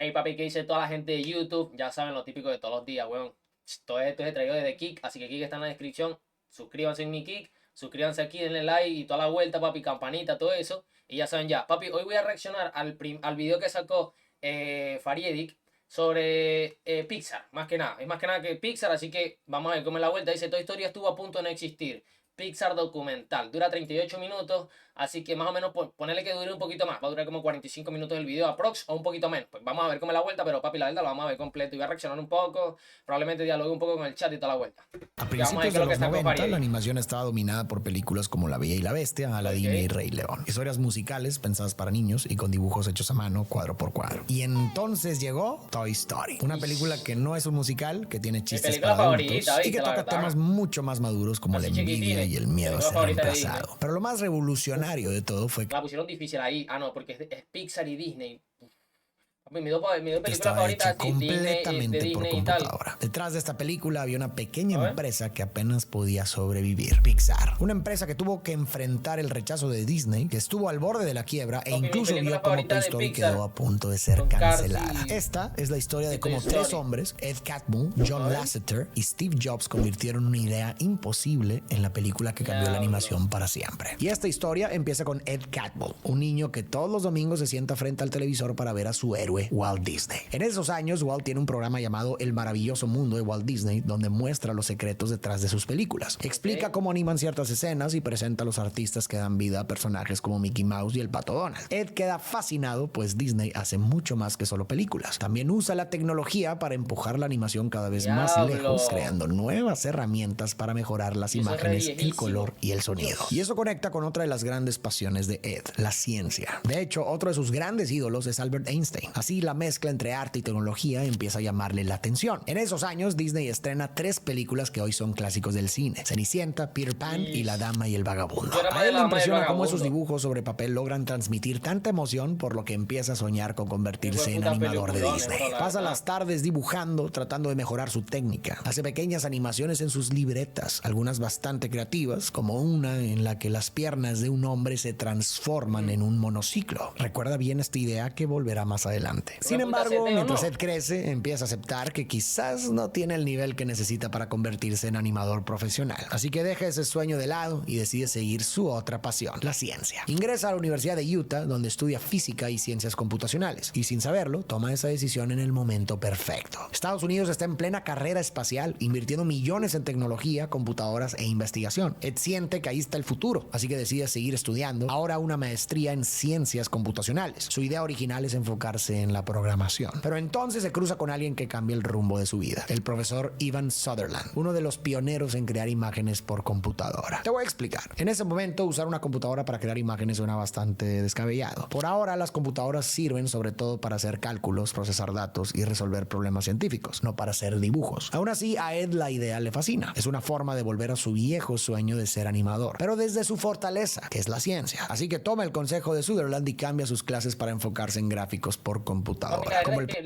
Hey papi, ¿qué dice toda la gente de YouTube? Ya saben lo típico de todos los días, weón. Todo esto es traído desde Kik, así que Kik está en la descripción. Suscríbanse en mi Kik, suscríbanse aquí, denle like y toda la vuelta, papi, campanita, todo eso. Y ya saben ya. Papi, hoy voy a reaccionar al video que sacó Fariedik sobre Pixar, más que nada. Es más que nada que Pixar, así que vamos a ver cómo es la vuelta. Dice, Toy Story estuvo a punto de no existir. Pixar documental, dura 38 minutos, así que más o menos ponerle que dure un poquito más, va a durar como 45 minutos el video aprox o un poquito menos. Pues vamos a ver cómo es la vuelta, pero papi, la verdad lo vamos a ver completo y voy a reaccionar un poco, probablemente dialogue un poco con el chat y toda la vuelta. A principios de los 90, la animación estaba dominada por películas como La Bella y la Bestia, Aladín y Rey León. Historias musicales pensadas para niños y con dibujos hechos a mano, cuadro por cuadro. Y entonces llegó Toy Story, una película que no es un musical, que tiene chistes para adultos y que toca temas mucho más maduros como la envidia y el miedo a ser reemplazado. Pero lo más revolucionario de todo fue que la pusieron difícil ahí. Ah, no, porque es Pixar y Disney. Mi dos películas favoritas completamente Disney, por computadora. Detrás de esta película había una pequeña empresa que apenas podía sobrevivir, Pixar. Una empresa que tuvo que enfrentar el rechazo de Disney, que estuvo al borde de la quiebra e incluso vio cómo Toy Story quedó a punto de ser cancelada. Esta es la historia de cómo tres hombres, Ed Catmull, John Lasseter y Steve Jobs, convirtieron una idea imposible en la película que cambió la animación para siempre. Y esta historia empieza con Ed Catmull, un niño que todos los domingos se sienta frente al televisor para ver a su héroe Walt Disney. En esos años, Walt tiene un programa llamado El maravilloso mundo de Walt Disney, donde muestra los secretos detrás de sus películas. Explica cómo animan ciertas escenas y presenta a los artistas que dan vida a personajes como Mickey Mouse y el Pato Donald. Ed queda fascinado, pues Disney hace mucho más que solo películas. También usa la tecnología para empujar la animación cada vez más lejos, creando nuevas herramientas para mejorar las imágenes, el color y el sonido. Y eso conecta con otra de las grandes pasiones de Ed, la ciencia. De hecho, otro de sus grandes ídolos es Albert Einstein. Así, la mezcla entre arte y tecnología empieza a llamarle la atención. En esos años, Disney estrena 3 películas que hoy son clásicos del cine: Cenicienta, Peter Pan y La Dama y el Vagabundo. A él le impresiona cómo esos dibujos sobre papel logran transmitir tanta emoción, por lo que empieza a soñar con convertirse en animador de Disney. Pasa las tardes dibujando, tratando de mejorar su técnica. Hace pequeñas animaciones en sus libretas, algunas bastante creativas, como una en la que las piernas de un hombre se transforman en un monociclo. Recuerda bien esta idea que volverá más adelante. Sin embargo, mientras Ed crece, empieza a aceptar que quizás no tiene el nivel que necesita para convertirse en animador profesional. Así que deja ese sueño de lado y decide seguir su otra pasión, la ciencia. Ingresa a la Universidad de Utah, donde estudia física y ciencias computacionales. Y sin saberlo, toma esa decisión en el momento perfecto. Estados Unidos está en plena carrera espacial, invirtiendo millones en tecnología, computadoras e investigación. Ed siente que ahí está el futuro, así que decide seguir estudiando, ahora una maestría en ciencias computacionales. Su idea original es enfocarse en la programación. Pero entonces se cruza con alguien que cambia el rumbo de su vida, el profesor Ivan Sutherland, uno de los pioneros en crear imágenes por computadora. Te voy a explicar. En ese momento, usar una computadora para crear imágenes suena bastante descabellado. Por ahora, las computadoras sirven sobre todo para hacer cálculos, procesar datos y resolver problemas científicos, no para hacer dibujos. Aún así, a Ed la idea le fascina. Es una forma de volver a su viejo sueño de ser animador, pero desde su fortaleza, que es la ciencia. Así que toma el consejo de Sutherland y cambia sus clases para enfocarse en gráficos por computadora.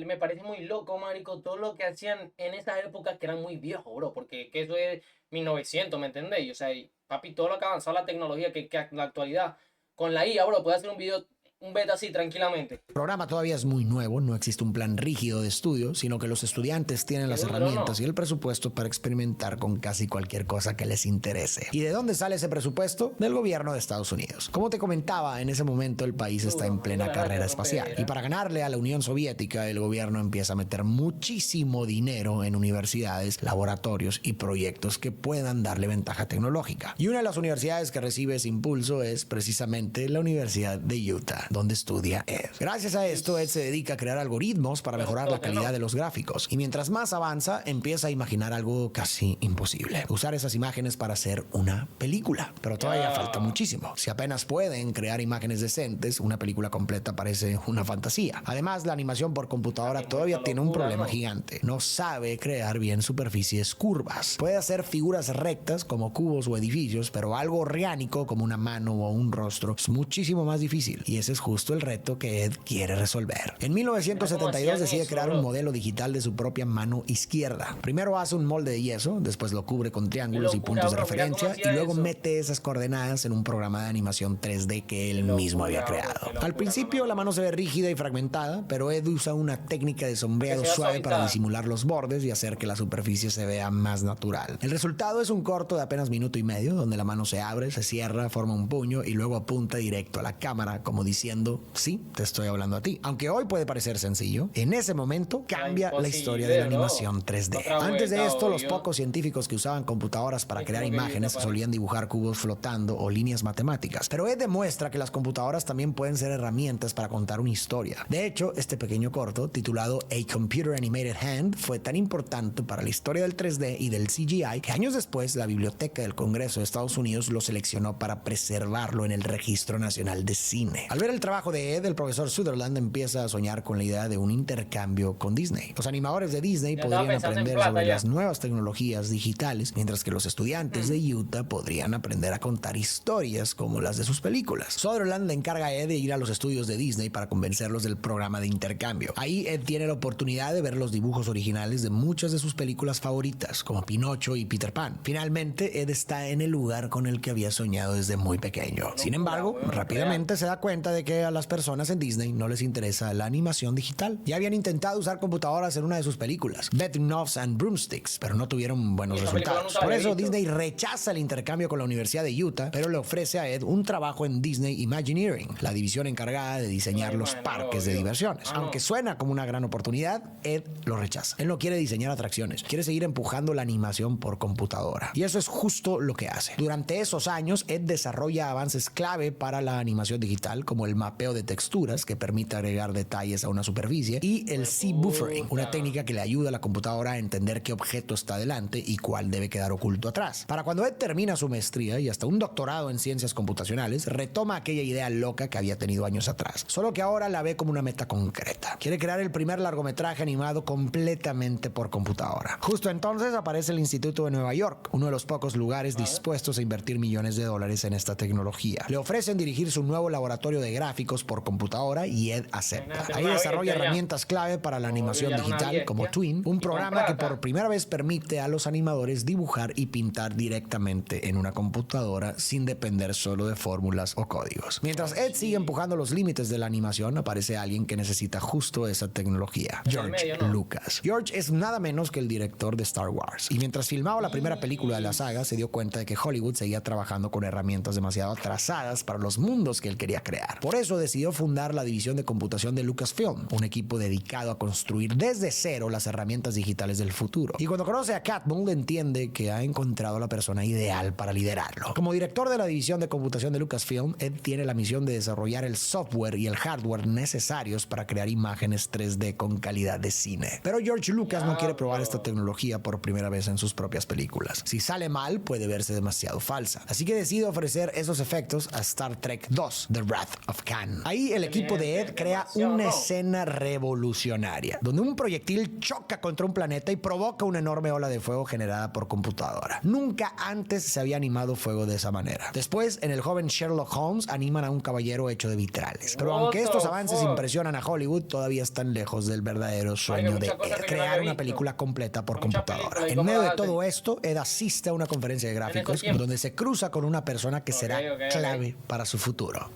Me parece muy loco, marico, todo lo que hacían en esa época que eran muy viejos, bro, porque que eso es 1900, ¿me entendéis? O sea, papi, todo lo que ha avanzado la tecnología, que en la actualidad, con la IA, bro, puede hacer un video, un beta así tranquilamente. El programa todavía es muy nuevo, no existe un plan rígido de estudio, sino que los estudiantes tienen las herramientas y el presupuesto para experimentar con casi cualquier cosa que les interese. ¿Y de dónde sale ese presupuesto? Del gobierno de Estados Unidos. Como te comentaba, en ese momento el país está en plena carrera espacial. Y para ganarle a la Unión Soviética, el gobierno empieza a meter muchísimo dinero en universidades, laboratorios y proyectos que puedan darle ventaja tecnológica. Y una de las universidades que recibe ese impulso es precisamente la Universidad de Utah, donde estudia Ed. Gracias a esto, Ed se dedica a crear algoritmos para mejorar la calidad de los gráficos. Y mientras más avanza, empieza a imaginar algo casi imposible: usar esas imágenes para hacer una película. Pero todavía falta muchísimo. Si apenas pueden crear imágenes decentes, una película completa parece una fantasía. Además, la animación por computadora todavía tiene un problema gigante. No sabe crear bien superficies curvas. Puede hacer figuras rectas como cubos o edificios, pero algo orgánico como una mano o un rostro es muchísimo más difícil. Y ese es es justo el reto que Ed quiere resolver. En 1972 decide crear un modelo digital de su propia mano izquierda. Primero hace un molde de yeso, después lo cubre con triángulos y puntos de referencia y luego mete esas coordenadas en un programa de animación 3D que él mismo había creado. Al principio la mano se ve rígida y fragmentada, pero Ed usa una técnica de sombreado suave para disimular los bordes y hacer que la superficie se vea más natural. El resultado es un corto de apenas minuto y medio, donde la mano se abre, se cierra, forma un puño y luego apunta directo a la cámara, como diciendo, sí, te estoy hablando a ti. Aunque hoy puede parecer sencillo, en ese momento cambia la historia de la animación 3D. Antes de esto, los pocos científicos que usaban computadoras para crear imágenes solían dibujar cubos flotando o líneas matemáticas, pero Ed demuestra que las computadoras también pueden ser herramientas para contar una historia. De hecho, este pequeño corto, titulado A Computer Animated Hand, fue tan importante para la historia del 3D y del CGI que años después la Biblioteca del Congreso de Estados Unidos lo seleccionó para preservarlo en el Registro Nacional de Cine. Al ver el trabajo de Ed, el profesor Sutherland empieza a soñar con la idea de un intercambio con Disney. Los animadores de Disney podrían aprender sobre las nuevas tecnologías digitales, mientras que los estudiantes de Utah podrían aprender a contar historias como las de sus películas. Sutherland le encarga a Ed de ir a los estudios de Disney para convencerlos del programa de intercambio. Ahí Ed tiene la oportunidad de ver los dibujos originales de muchas de sus películas favoritas, como Pinocho y Peter Pan. Finalmente, Ed está en el lugar con el que había soñado desde muy pequeño. Sin embargo, rápidamente se da cuenta de que a las personas en Disney no les interesa la animación digital. Ya habían intentado usar computadoras en una de sus películas, Betting Knobs and Broomsticks, pero no tuvieron buenos resultados. Por eso Disney rechaza el intercambio con la Universidad de Utah, pero le ofrece a Ed un trabajo en Disney Imagineering, la división encargada de diseñar los parques de diversiones. Aunque suena como una gran oportunidad, Ed lo rechaza. Él no quiere diseñar atracciones, quiere seguir empujando la animación por computadora. Y eso es justo lo que hace. Durante esos años, Ed desarrolla avances clave para la animación digital, como el mapeo de texturas, que permite agregar detalles a una superficie, y el C-buffering, una técnica que le ayuda a la computadora a entender qué objeto está delante y cuál debe quedar oculto atrás. Para cuando Ed termina su maestría y hasta un doctorado en ciencias computacionales, retoma aquella idea loca que había tenido años atrás, solo que ahora la ve como una meta concreta. Quiere crear el primer largometraje animado completamente por computadora. Justo entonces aparece el Instituto de Nueva York, uno de los pocos lugares dispuestos a invertir millones de dólares en esta tecnología. Le ofrecen dirigir su nuevo laboratorio de gráficos por computadora y Ed acepta. Ahí desarrolla herramientas clave para la animación digital como Twin, un programa que por primera vez permite a los animadores dibujar y pintar directamente en una computadora sin depender solo de fórmulas o códigos. Mientras Ed sigue empujando los límites de la animación, aparece alguien que necesita justo esa tecnología, George Lucas. George es nada menos que el director de Star Wars, y mientras filmaba la primera película de la saga, se dio cuenta de que Hollywood seguía trabajando con herramientas demasiado atrasadas para los mundos que él quería crear. Por eso decidió fundar la división de computación de Lucasfilm, un equipo dedicado a construir desde cero las herramientas digitales del futuro. Y cuando conoce a Catmull, entiende que ha encontrado a la persona ideal para liderarlo. Como director de la división de computación de Lucasfilm, Ed tiene la misión de desarrollar el software y el hardware necesarios para crear imágenes 3D con calidad de cine. Pero George Lucas no quiere probar esta tecnología por primera vez en sus propias películas. Si sale mal, puede verse demasiado falsa. Así que decide ofrecer esos efectos a Star Trek 2, The Wrath of Khan. Ahí el equipo de Ed crea una escena revolucionaria, donde un proyectil choca contra un planeta y provoca una enorme ola de fuego generada por computadora. Nunca antes se había animado fuego de esa manera. Después, en el joven Sherlock Holmes, animan a un caballero hecho de vitrales. Pero aunque estos avances impresionan a Hollywood, todavía están lejos del verdadero sueño de Ed, crear una película completa por computadora. En medio de todo esto, Ed asiste a una conferencia de gráficos donde se cruza con una persona que será clave para su futuro: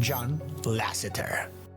John Lasseter.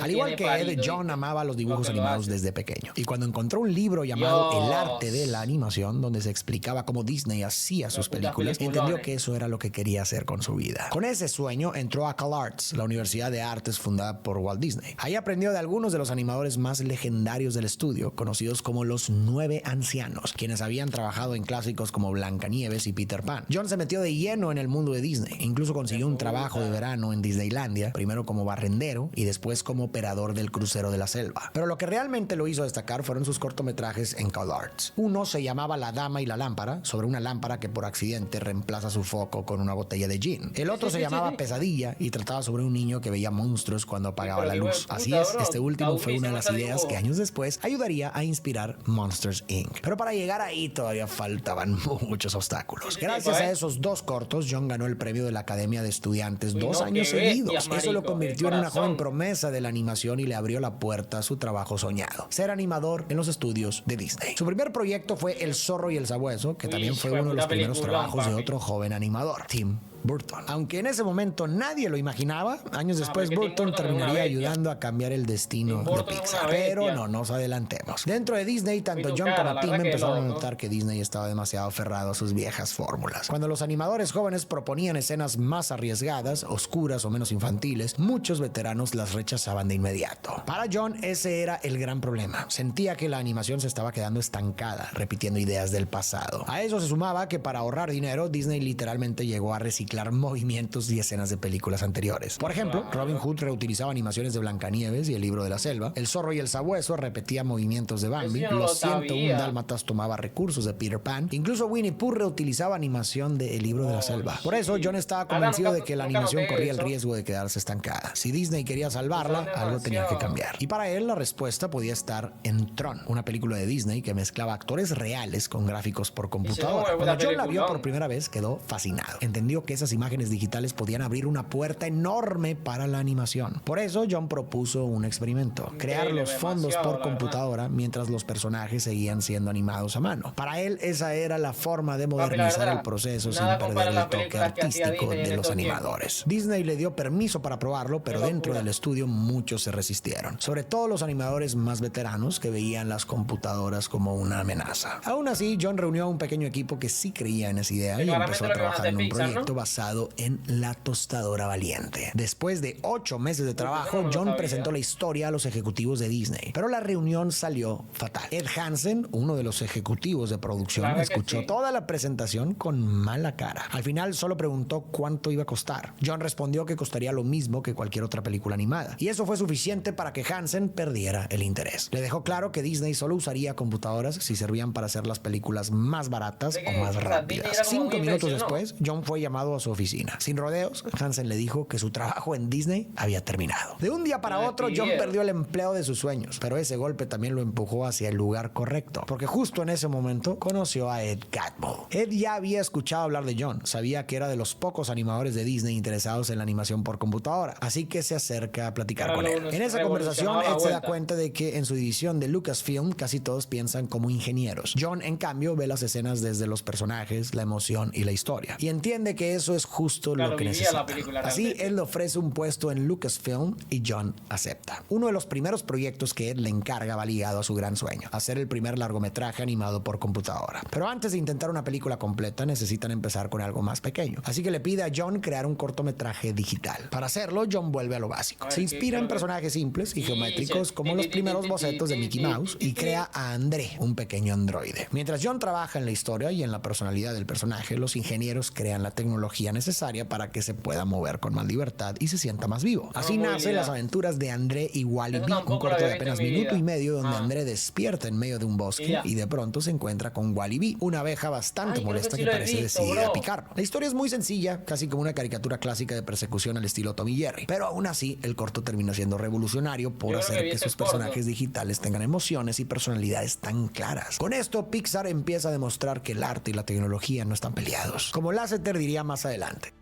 Al igual que Ed, John amaba los dibujos animados desde pequeño. Y cuando encontró un libro llamado El arte de la animación, donde se explicaba cómo Disney hacía sus películas, entendió que eso era lo que quería hacer con su vida. Con ese sueño entró a CalArts, la universidad de artes fundada por Walt Disney. Ahí aprendió de algunos de los animadores más legendarios del estudio, conocidos como los 9 ancianos, quienes habían trabajado en clásicos como Blancanieves y Peter Pan. John se metió de lleno en el mundo de Disney. Incluso consiguió un trabajo de verano en Disneylandia, primero como barrendero y después después como operador del crucero de la selva. Pero lo que realmente lo hizo destacar fueron sus cortometrajes en CalArts. Uno se llamaba La Dama y la Lámpara, sobre una lámpara que por accidente reemplaza su foco con una botella de gin. El otro se llamaba Pesadilla y trataba sobre un niño que veía monstruos cuando apagaba la luz. Así es, este último fue una de las ideas que años después ayudaría a inspirar Monsters, Inc. Pero para llegar ahí todavía faltaban muchos obstáculos. Gracias a esos dos cortos, John ganó el premio de la Academia de Estudiantes 2 años seguidos. Eso lo convirtió en una joven promesa de la animación y le abrió la puerta a su trabajo soñado: ser animador en los estudios de Disney. Su primer proyecto fue El Zorro y el Sabueso, que también fue uno de los primeros trabajos de otro joven animador, Tim Burton. Aunque en ese momento nadie lo imaginaba, años después Burton terminaría ayudando a cambiar el destino de Pixar. Pero no nos adelantemos. Dentro de Disney, tanto John como Tim empezaron a notar que Disney estaba demasiado aferrado a sus viejas fórmulas. Cuando los animadores jóvenes proponían escenas más arriesgadas, oscuras o menos infantiles, muchos veteranos las rechazaban de inmediato. Para John, ese era el gran problema. Sentía que la animación se estaba quedando estancada, repitiendo ideas del pasado. A eso se sumaba que para ahorrar dinero, Disney literalmente llegó a reciclar movimientos y escenas de películas anteriores. Por ejemplo, Robin Hood reutilizaba animaciones de Blancanieves y El Libro de la Selva. El Zorro y el Sabueso repetía movimientos de Bambi. Los 101 Dálmatas tomaba recursos de Peter Pan. Incluso Winnie Pooh reutilizaba animación de El Libro de la Selva. Por eso, John estaba convencido de que la animación corría el riesgo de quedarse estancada. Si Disney quería salvarla, algo tenía que cambiar. Y para él, la respuesta podía estar en Tron, una película de Disney que mezclaba actores reales con gráficos por computadora. Cuando John la vio por primera vez, quedó fascinado. Entendió que esas imágenes digitales podían abrir una puerta enorme para la animación. Por eso, John propuso un experimento: crear los fondos por computadora mientras los personajes seguían siendo animados a mano. Para él, esa era la forma de modernizar el proceso sin perder el toque artístico de los animadores. Disney le dio permiso para probarlo, pero dentro del estudio muchos se resistieron, sobre todo los animadores más veteranos que veían las computadoras como una amenaza. Aún así, John reunió a un pequeño equipo que sí creía en esa idea y empezó a trabajar en un proyecto basado en la tostadora valiente. Después de 8 meses de trabajo, John presentó la historia a los ejecutivos de Disney, pero la reunión salió fatal. Ed Hansen, uno de los ejecutivos de producción, escuchó toda la presentación con mala cara. Al final solo preguntó cuánto iba a costar. John respondió que costaría lo mismo que cualquier otra película animada, y eso fue suficiente para que Hansen perdiera el interés. Le dejó claro que Disney solo usaría computadoras si servían para hacer las películas más baratas o más rápidas. 5 minutos después, John fue llamado a su oficina. Sin rodeos, Hansen le dijo que su trabajo en Disney había terminado. De un día para otro, John perdió el empleo de sus sueños, pero ese golpe también lo empujó hacia el lugar correcto, porque justo en ese momento conoció a Ed Catmull. Ed ya había escuchado hablar de John, sabía que era de los pocos animadores de Disney interesados en la animación por computadora, así que se acerca a platicar con él. En esa conversación, Ed se da cuenta de que en su división de Lucasfilm casi todos piensan como ingenieros. John, en cambio, ve las escenas desde los personajes, la emoción y la historia, y entiende que eso es justo lo que necesita. Así, él le ofrece un puesto en Lucasfilm y John acepta. Uno de los primeros proyectos que Ed le encarga va ligado a su gran sueño: hacer el primer largometraje animado por computadora. Pero antes de intentar una película completa, necesitan empezar con algo más pequeño. Así que le pide a John crear un cortometraje digital. Para hacerlo, John vuelve a lo básico. Se inspira en personajes simples y geométricos como los primeros bocetos de Mickey Mouse y crea a André, un pequeño androide. Mientras John trabaja en la historia y en la personalidad del personaje, los ingenieros crean la tecnología necesaria para que se pueda mover con más libertad y se sienta más vivo. Así nacen las aventuras de André y Wally-B, un corto de apenas minuto y medio donde André despierta en medio de un bosque y de pronto se encuentra con Wally-B, una abeja bastante molesta que parece decidida a picarlo. La historia es muy sencilla, casi como una caricatura clásica de persecución al estilo Tom y Jerry, pero aún así el corto termina siendo revolucionario por hacer que sus personajes digitales tengan emociones y personalidades tan claras. Con esto, Pixar empieza a demostrar que el arte y la tecnología no están peleados. Como Lasseter diría más adelante: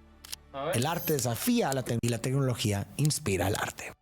el arte desafía a la y la tecnología inspira al arte.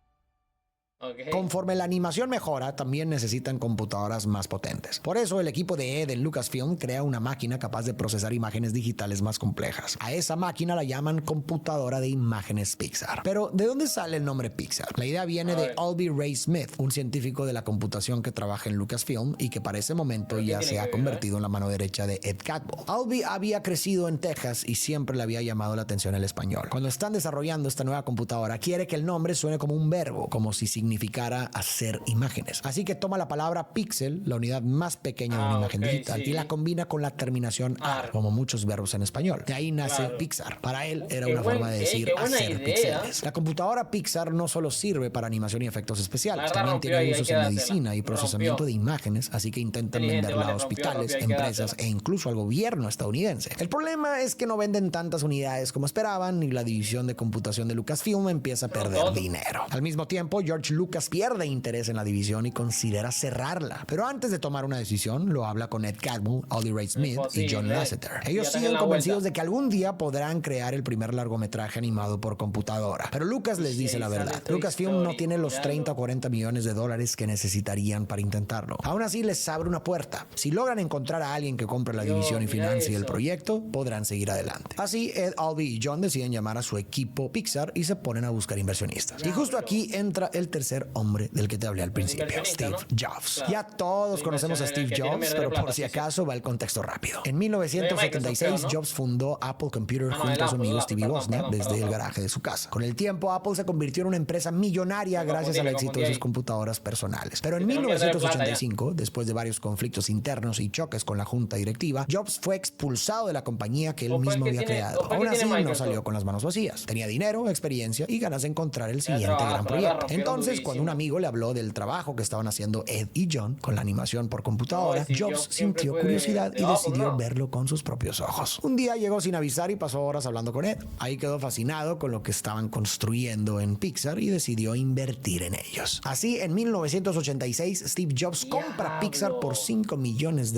Conforme la animación mejora, también necesitan computadoras más potentes. Por eso, el equipo de Ed en Lucasfilm crea una máquina capaz de procesar imágenes digitales más complejas. A esa máquina la llaman computadora de imágenes Pixar. Pero, ¿de dónde sale el nombre Pixar? La idea viene de Albee Ray Smith, un científico de la computación que trabaja en Lucasfilm y que para ese momento ya se ha convertido en la mano derecha de Ed Catmull. Albee había crecido en Texas y siempre le había llamado la atención el español. Cuando están desarrollando esta nueva computadora, quiere que el nombre suene como un verbo, como si significara hacer imágenes. Así que toma la palabra píxel, la unidad más pequeña de una imagen digital, y la combina con la terminación AR, como muchos verbos en español. De ahí nace Pixar. Para él era una forma de decir hacer píxeles. La computadora Pixar no solo sirve para animación y efectos especiales, también tiene usos en medicina y procesamiento de imágenes, así que intentan venderla a hospitales, empresas e incluso al gobierno estadounidense. El problema es que no venden tantas unidades como esperaban y la división de computación de Lucasfilm empieza a perder dinero. Al mismo tiempo, George Lucas pierde interés en la división y considera cerrarla. Pero antes de tomar una decisión, lo habla con Ed Catmull, Audrey Ray Smith y John Lasseter. Ellos siguen convencidos de que algún día podrán crear el primer largometraje animado por computadora. Pero Lucas les dice la verdad. Lucasfilm no tiene los 30 o 40 millones de dólares que necesitarían para intentarlo. Aún así, les abre una puerta. Si logran encontrar a alguien que compre la división y financie el proyecto, podrán seguir adelante. Así, Ed, Albee y John deciden llamar a su equipo Pixar y se ponen a buscar inversionistas. Y justo aquí entra el tercer hombre del que te hablé al principio, Steve Jobs. Ya todos conocemos a Steve Jobs, pero por si acaso va el contexto rápido. En 1976, Jobs fundó Apple Computer junto a su amigo Steve Wozniak desde el garaje de su casa. Con el tiempo, Apple se convirtió en una empresa millonaria gracias al éxito de sus computadoras personales. Pero en 1985, después de varios conflictos internos y choques con la junta directiva, Jobs fue expulsado de la compañía que él mismo había creado. Aún así, no salió con las manos vacías. Tenía dinero, experiencia y ganas de encontrar el siguiente gran proyecto. Entonces, cuando un amigo le habló del trabajo que estaban haciendo Ed y John con la animación por computadora, Jobs sintió curiosidad y decidió verlo con sus propios ojos. Un día llegó sin avisar y pasó horas hablando con Ed. Ahí quedó fascinado con lo que estaban construyendo en Pixar y decidió invertir en ellos. Así, en 1986, Steve Jobs compra Pixar por $5 millones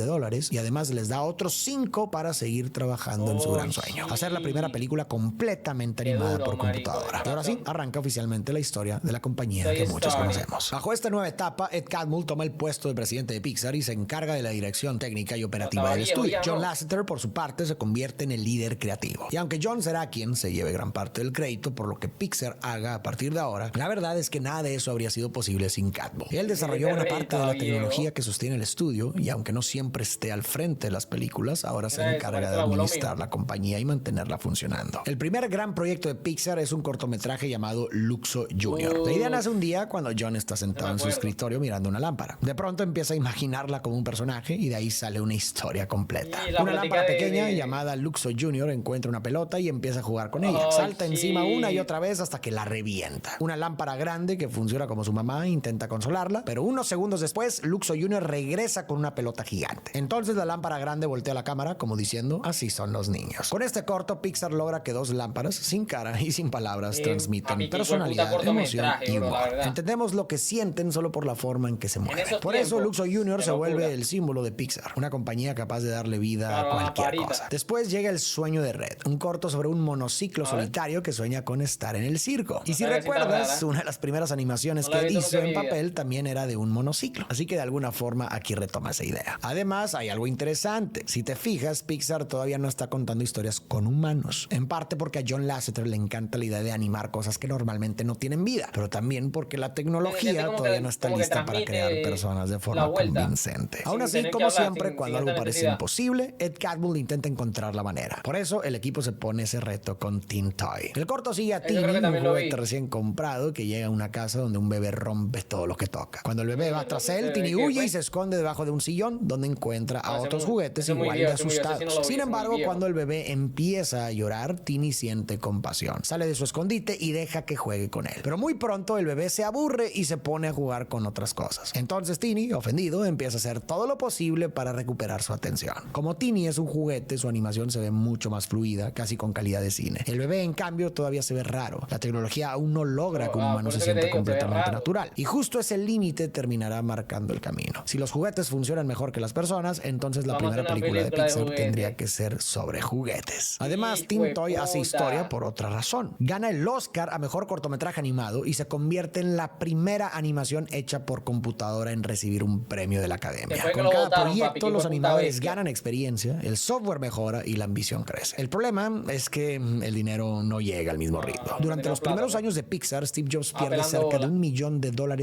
y además les da otros 5 para seguir trabajando en su gran sueño: hacer la primera película completamente animada por computadora. Y ahora sí, arranca oficialmente la historia de la compañía que muchos conocemos. Bajo esta nueva etapa, Ed Catmull toma el puesto de presidente de Pixar y se encarga de la dirección técnica y operativa del estudio. John Lasseter, por su parte, se convierte en el líder creativo. Y aunque John será quien se lleve gran parte del crédito por lo que Pixar haga a partir de ahora, la verdad es que nada de eso habría sido posible sin Catmull. Él desarrolló una parte de la tecnología que sostiene el estudio y aunque no siempre esté al frente de las películas, ahora se encarga de administrar la compañía y mantenerla funcionando. El primer gran proyecto de Pixar es un cortometraje llamado Luxo Jr. La idea nace un día cuando John está sentado en su escritorio mirando una lámpara. De pronto empieza a imaginarla como un personaje y de ahí sale una historia completa. Una lámpara pequeña llamada Luxo Jr. encuentra una pelota y empieza a jugar con ella. Salta encima una y otra vez hasta que la revienta. Una lámpara grande que funciona como su mamá intenta consolarla, pero unos segundos después, Luxo Jr. regresa con una pelota gigante. Entonces la lámpara grande voltea a la cámara como diciendo: así son los niños. Con este corto, Pixar logra que 2 lámparas sin cara y sin palabras transmiten personalidad, emoción y humor. Entendemos lo que sienten solo por la forma en que se mueven. Por eso Luxo Jr. se vuelve el símbolo de Pixar, una compañía capaz de darle vida a cualquier cosa. Después llega El sueño de Red, un corto sobre un monociclo solitario que sueña con estar en el circo. Y si recuerdas, una de las primeras animaciones que hizo en papel también era de un monociclo. Así que de alguna forma aquí retoma esa idea. Además, hay algo interesante. Si te fijas, Pixar todavía no está contando historias con humanos. En parte porque a John Lasseter le encanta la idea de animar cosas que normalmente no tienen vida, pero también porque la tecnología todavía no está lista para crear personas de forma convincente. Aún así, como siempre, cuando algo parece imposible, Ed Catmull intenta encontrar la manera. Por eso, el equipo se pone ese reto con Teen Toy. El corto sigue a Teeny, un juguete recién comprado que llega a una casa donde un bebé rompe todo lo que toca. Cuando el bebé va tras él, Teeny huye y se esconde debajo de un sillón donde encuentra a otros juguetes igual de asustados. Sin embargo, cuando el bebé empieza a llorar, Teeny siente compasión. Sale de su escondite y deja que juegue con él. Pero muy pronto el bebé se aburre y se pone a jugar con otras cosas. Entonces Teeny, ofendido, empieza a hacer todo lo posible para recuperar su atención. Como Teeny es un juguete, su animación se ve mucho más fluida, casi con calidad de cine. El bebé, en cambio, todavía se ve raro. La tecnología aún no logra que un humano se sienta completamente natural. Y justo ese límite terminará marcando el camino. Si los juguetes funcionan mejor que las personas, entonces la primera película de Pixar tendría que ser sobre juguetes. Además, Teen Toy hace historia por otra razón. Gana el Oscar a mejor cortometraje animado y se convierte en la primera animación hecha por computadora en recibir un premio de la Academia. Con cada proyecto, los animadores ganan experiencia, el software mejora y la ambición crece. El problema es que el dinero no llega al mismo ritmo. Durante los primeros años de Pixar, Steve Jobs pierde cerca de $1 millón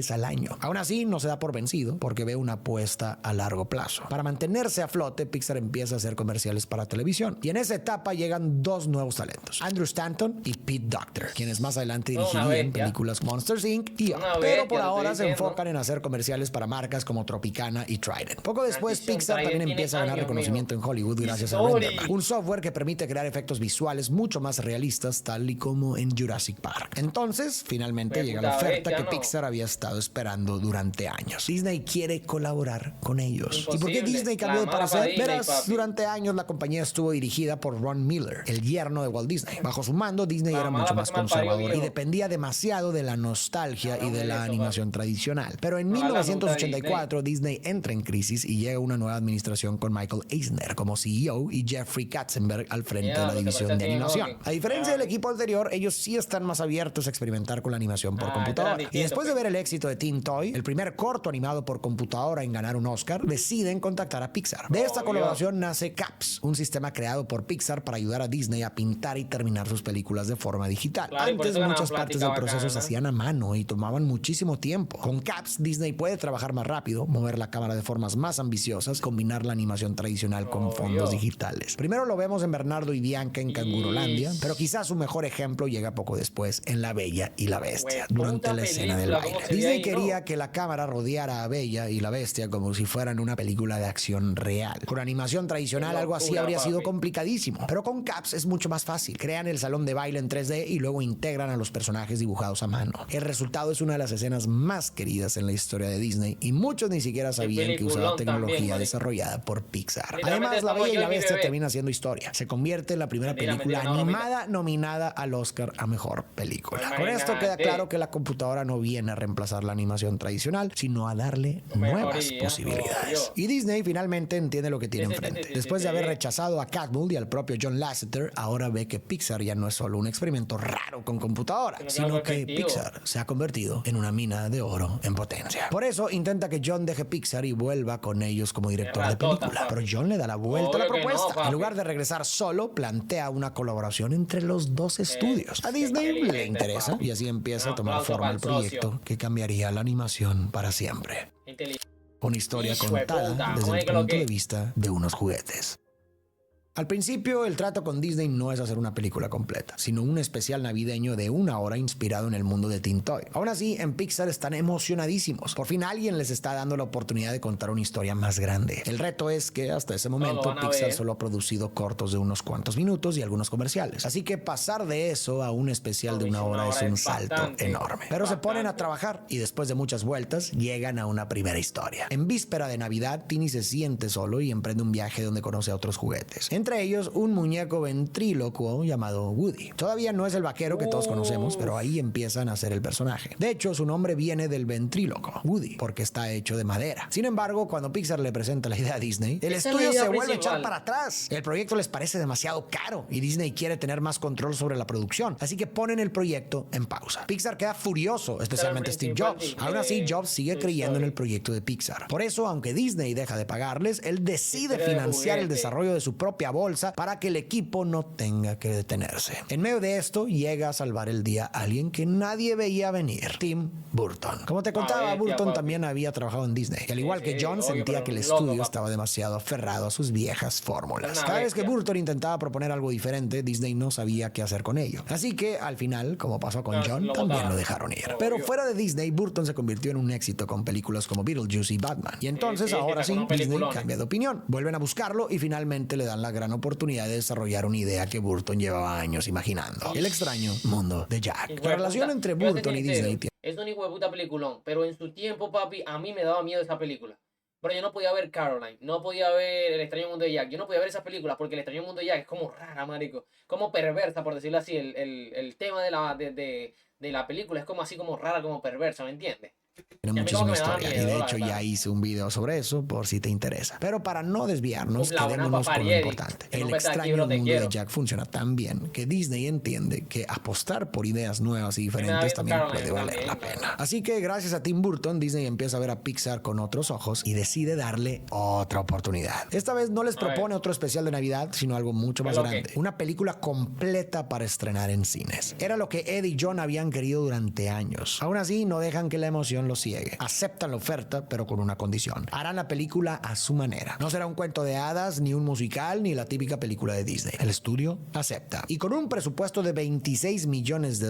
al año. Aún así, no se da por vencido porque ve una apuesta a largo plazo. Para mantenerse a flote, Pixar empieza a hacer comerciales para televisión. Y en esa etapa llegan 2 nuevos talentos: Andrew Stanton y Pete Docter, quienes más adelante dirigirían películas Monsters Inc. y Up. Una Pero bestia, por te ahora estoy se diciendo. enfocan en hacer comerciales para marcas como Tropicana y Trident. Poco después, Transition Pixar Trident también tiene empieza a ganar años, reconocimiento en Hollywood gracias a Story. Renderman, un software que permite crear efectos visuales mucho más realistas, tal y como en Jurassic Park. Entonces, finalmente Qué llega la puta oferta bestia, que ¿no? Pixar había estado esperando durante años. Disney quiere colaborar con ellos. ¿Y por qué Imposible. Disney cambió de La mala para parecer? Disney, Verás, papi. durante años la compañía estuvo dirigida por Ron Miller, el yerno de Walt Disney. Bajo su mando, Disney La era mala mucho para más que mal parió, conservador y viejo. dependía demasiado de la nostalgia y de la animación tradicional. Pero en Ojalá 1984, Disney entra en crisis y llega una nueva administración con Michael Eisner como CEO y Jeffrey Katzenberg al frente de la Diablo, te división parece de a ti, animación. Hawking. A diferencia del equipo anterior, ellos sí están más abiertos a experimentar con la animación por computadora. estarán Y después de distintos, ver el éxito de Teen Toy, el primer corto animado por computadora en ganar un Oscar, deciden contactar a Pixar. De esta Obvio. colaboración nace CAPS, un sistema creado por Pixar para ayudar a Disney a pintar y terminar sus películas de forma digital. Claro, y por Antes eso ganaban muchas partes del plática proceso se bacana. hacían a mano y tomaban muchísimo tiempo. Con CAPS, Disney puede trabajar más rápido, mover la cámara de formas más ambiciosas, combinar la animación tradicional con Obvio. fondos digitales. Primero lo vemos en Bernardo y Bianca en Cangurolandia, pero quizás su mejor ejemplo llega poco después en La Bella y la Bestia, Güey, durante puta la escena del película, baile. ¿cómo se ve Disney ahí, quería no? que la cámara rodeara a Bella y la Bestia como si fueran una película de acción real. Con animación tradicional Qué algo así locura, habría sido papi. complicadísimo, pero con CAPS es mucho más fácil. Crean el salón de baile en 3D y luego integran a los personajes dibujados a mano. El resultado es una de las escenas más queridas en la historia de Disney y muchos ni siquiera sabían que usaba peliculón tecnología también, marico. desarrollada por Pixar. Literalmente Además, La somos Bella y yo la y mi Bestia bebé. termina siendo historia. Se convierte en la primera Mentira, película mentira, no, animada nominada al Oscar a Mejor Película. Con esto queda Imagínate. claro que la computadora no viene a reemplazar la animación tradicional, sino a darle nuevas Mejoría, posibilidades. obvio. Y Disney finalmente entiende lo que tiene Sí, sí, enfrente. sí, sí, Después de sí. haber rechazado a Catmull y al propio John Lasseter, ahora ve que Pixar ya no es solo un experimento raro con computadora, Sino que sino algo que efectivo. Pixar se ha convertido en una mina de oro en potencia. Por eso intenta que John deje Pixar y vuelva con ellos como director de ratota, película. papi. Pero John le da la vuelta a la Obvio que no, propuesta. papi. En lugar de regresar solo, plantea una colaboración entre los dos estudios. A Disney le inteligente, interesa papi. y así empieza Un a tomar aplauso forma para el el proyecto socio. que cambiaría la animación para siempre. Inteligente. Una historia Hijo de contada puta, desde oye, el que lo punto que- de vista de unos juguetes. Al principio, el trato con Disney no es hacer una película completa, sino un especial navideño de 1 hora inspirado en el mundo de Teen Toy. Aún así, en Pixar están emocionadísimos. Por fin alguien les está dando la oportunidad de contar una historia más grande. El reto es que hasta ese momento van a Pixar ver. solo ha producido cortos de unos cuantos minutos y algunos comerciales. Así que pasar de eso a un especial de 1 hora es un salto bastante, enorme. Pero se ponen a bastante. trabajar y después de muchas vueltas llegan a una primera historia. En víspera de Navidad, Tini se siente solo y emprende un viaje donde conoce a otros juguetes. Entre ellos, un muñeco ventrílocuo llamado Woody. Todavía no es el vaquero que todos conocemos, pero ahí empieza a nacer el personaje. De hecho, su nombre viene del ventríloco, Woody, porque está hecho de madera. Sin embargo, cuando Pixar le presenta la idea a Disney, el Esa es la estudio idea se vuelve a echar principal. para atrás. El proyecto les parece demasiado caro y Disney quiere tener más control sobre la producción, así que ponen el proyecto en pausa. Pixar queda furioso, especialmente Steve principal Jobs. de- Aún así, Jobs sigue Toy creyendo en Story. el proyecto de Pixar. Por eso, aunque Disney deja de pagarles, él decide Historia de financiar el juguete. desarrollo de su propia bolsa para que el equipo no tenga que detenerse. En medio de esto, llega a salvar el día alguien que nadie veía venir, Tim Burton. Como te contaba, bestia, Burton papi. también había trabajado en Disney. Y al igual que sí, John, obvio, sentía pero que el un loco, estudio papi. estaba demasiado aferrado a sus viejas fórmulas. Una Cada vez que bestia. Burton intentaba proponer algo diferente, Disney no sabía qué hacer con ello. Así que, al final, como pasó con Claro, John, lo también botaron. lo dejaron ir. Obvio. Pero fuera de Disney, Burton se convirtió en un éxito con películas como Beetlejuice y Batman. Y entonces, sí, ahora sacó sí, unos Disney peliculones. cambia de opinión. Vuelven a buscarlo y finalmente le dan la gran oportunidad de desarrollar una idea que Burton llevaba años imaginando. El extraño mundo de Jack. Hijo La de relación puta. entre Yo te Burton y sincero, Disney es un hijo de puta peliculón, pero en su tiempo, papi, a mí me daba miedo esa película. Pero yo no podía ver Caroline, no podía ver El extraño mundo de Jack, yo no podía ver esas películas porque El extraño mundo de Jack es como rara, marico, como perversa, por decirlo así, el tema de la película es como así como rara, como perversa, ¿me entiendes? tiene Y a mí como muchísima que me daba historia y miedo, de la hecho verdad. ya hice un video sobre eso por si te interesa. Pero para no desviarnos, La buena quedémonos con lo Papariedi. importante. Que no El me está aquí, extraño bro, te mundo de quiero. Jack funciona tan bien que Disney entiende que apostar por ideas nuevas y me da diferentes bien también Caroline puede valer también, la claro. pena. Así que gracias a Tim Burton, Disney empieza a ver a Pixar con otros ojos y decide darle otra oportunidad. Esta vez no les A ver. propone otro especial de Navidad, sino algo mucho más ¿Pero qué? grande. Una película completa para estrenar en cines. Era lo que Ed y John habían querido durante años. Aún así, no dejan que la emoción decisión los ciegue. Aceptan la oferta, pero con una condición. Harán la película a su manera. No será un cuento de hadas, ni un musical, ni la típica película de Disney. El estudio acepta. Y con un presupuesto de $26 millones,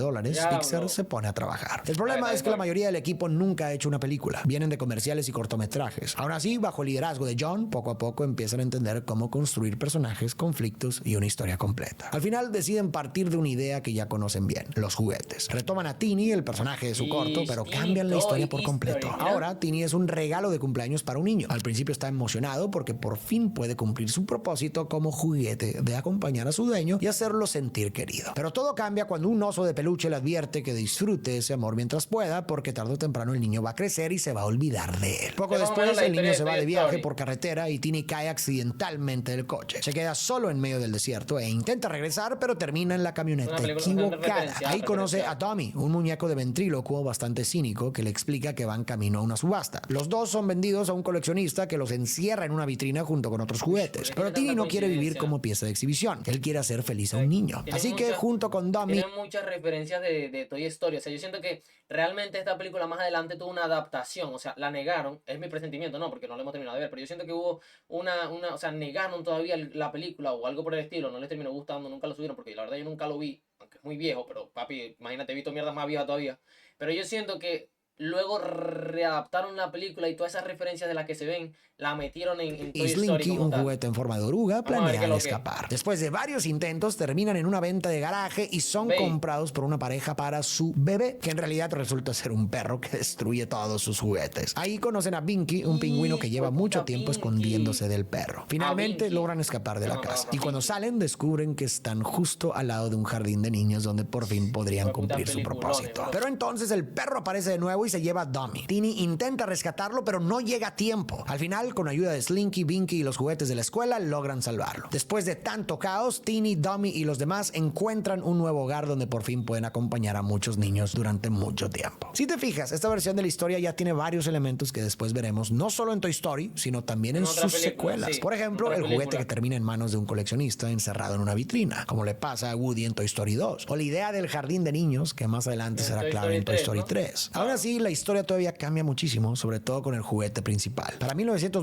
Pixar se pone a trabajar. El problema es que la mayoría del equipo nunca ha hecho una película. Vienen de comerciales y cortometrajes. Aún así, bajo el liderazgo de John, poco a poco empiezan a entender cómo construir personajes, conflictos y una historia completa. Al final deciden partir de una idea que ya conocen bien: los juguetes. Retoman a Tini, el personaje de su corto, pero cambian la historia por completo. Ahora, Tini es un regalo de cumpleaños para un niño. Al principio está emocionado porque por fin puede cumplir su propósito como juguete de acompañar a su dueño y hacerlo sentir querido. Pero todo cambia cuando un oso de peluche le advierte que disfrute ese amor mientras pueda, porque tarde o temprano el niño va a crecer y se va a olvidar de él. Poco después, el niño se va de viaje por carretera y Tini cae accidentalmente del coche. Se queda solo en medio del desierto e intenta regresar, pero termina en la camioneta equivocada. Ahí conoce a Tommy, un muñeco de ventrílocuo bastante cínico que le explica que van camino a una subasta. Los dos son vendidos a un coleccionista que los encierra en una vitrina junto con otros juguetes. Pero Tini no quiere vivir como pieza de exhibición. Él quiere hacer feliz a un niño. Así que junto con Tommy... Tiene muchas referencias de Toy Story. O sea, yo siento que realmente esta película más adelante tuvo una adaptación. O sea, la negaron. Es mi presentimiento, no, porque no la hemos terminado de ver. Pero yo siento que hubo o sea, negaron todavía la película o algo por el estilo. No les terminó gustando, nunca lo subieron, porque la verdad yo nunca lo vi. Aunque es muy viejo, pero papi, imagínate, he visto mierda más vieja todavía. Pero yo siento que luego readaptaron la película y todas esas referencias de las que se ven la metieron en Toy Story. Slinky, un juguete en forma de oruga, planean escapar. Después de varios intentos, terminan en una venta de garaje y son comprados por una pareja para su bebé, que en realidad resulta ser un perro que destruye todos sus juguetes. Ahí conocen a Binky, un pingüino que lleva mucho tiempo escondiéndose del perro. Finalmente logran escapar de la casa. Y cuando salen, descubren que están justo al lado de un jardín de niños donde por fin podrían cumplir su propósito. Pero entonces el perro aparece de nuevo y se lleva a Dummy. Tini intenta rescatarlo, pero no llega a tiempo. Al final, con ayuda de Slinky, Binky y los juguetes de la escuela, logran salvarlo. Después de tanto caos, Tini, Dummy y los demás encuentran un nuevo hogar donde por fin pueden acompañar a muchos niños durante mucho tiempo. Si te fijas, esta versión de la historia ya tiene varios elementos que después veremos no solo en Toy Story, sino también en sus secuelas. Sí, por ejemplo, el juguete que termina en manos de un coleccionista encerrado en una vitrina, como le pasa a Woody en Toy Story 2, o la idea del jardín de niños, que más adelante será clave en Toy Story 3. Ahora sí, la historia todavía cambia muchísimo, sobre todo con el juguete principal. Para 1990,